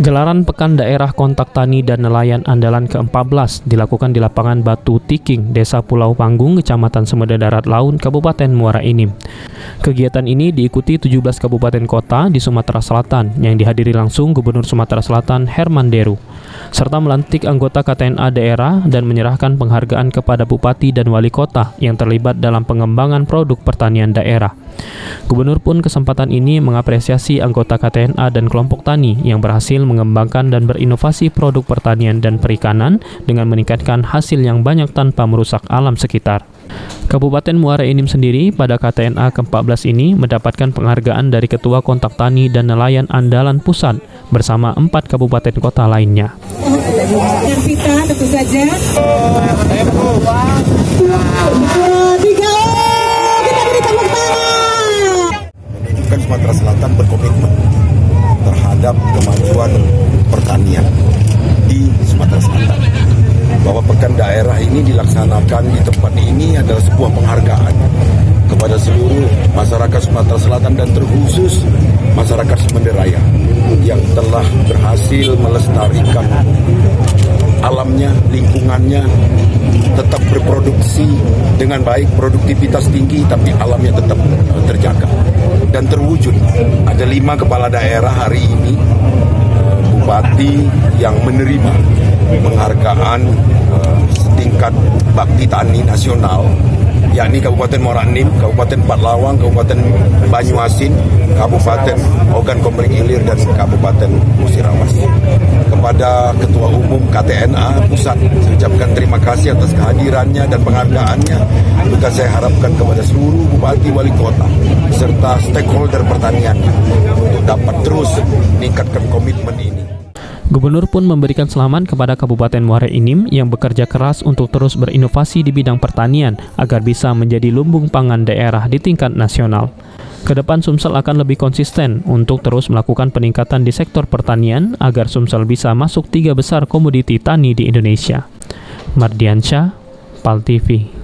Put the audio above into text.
Gelaran Pekan Daerah Kontak Tani dan Nelayan Andalan ke-14 dilakukan di lapangan Batu Tiking, Desa Pulau Panggung, Kecamatan Semeda Darat Laun, Kabupaten Muara Enim. Kegiatan ini diikuti 17 kabupaten kota di Sumatera Selatan yang dihadiri langsung Gubernur Sumatera Selatan Herman Deru, serta melantik anggota KTNA daerah dan menyerahkan penghargaan kepada bupati dan wali kota yang terlibat dalam pengembangan produk pertanian daerah. Gubernur pun kesempatan ini mengapresiasi anggota KTNA dan kelompok tani yang berhasil mengembangkan dan berinovasi produk pertanian dan perikanan dengan meningkatkan hasil yang banyak tanpa merusak alam sekitar. Kabupaten Muara Enim sendiri pada KTNA ke-14 ini mendapatkan penghargaan dari Ketua Kontak Tani dan Nelayan Andalan Pusat bersama 4 kabupaten kota lainnya. Dan kita tentu saja. Menunjukkan Sumatera Selatan berkomitmen terhadap kemajuan pertanian di Sumatera Selatan. Bahwa pekan daerah ini dilaksanakan di tempat ini adalah sebuah penghargaan kepada seluruh masyarakat Sumatera Selatan dan terkhusus masyarakat Semeda Raya yang telah berhasil melestarikan alamnya, lingkungannya, tetap berproduksi dengan baik, produktivitas tinggi, tapi alamnya tetap terjaga dan terwujud. Ada 5 kepala daerah hari ini, bupati yang menerima penghargaan setingkat bakti tani nasional, yakni Kabupaten Muara Enim, Kabupaten Patlawang, Kabupaten Banyuasin, Kabupaten Ogan Komering Ilir, dan Kabupaten Musirawas. Kepada Ketua Umum KTNA Pusat, saya ucapkan terima kasih atas kehadirannya dan penghargaannya. Juga saya harapkan kepada seluruh bupati wali kota serta stakeholder pertaniannya untuk dapat terus meningkatkan komitmen ini. Gubernur pun memberikan selamat kepada Kabupaten Muara Enim yang bekerja keras untuk terus berinovasi di bidang pertanian agar bisa menjadi lumbung pangan daerah di tingkat nasional. Kedepan Sumsel akan lebih konsisten untuk terus melakukan peningkatan di sektor pertanian agar Sumsel bisa masuk 3 besar komoditi tani di Indonesia. Mardiansyah, PAL TV.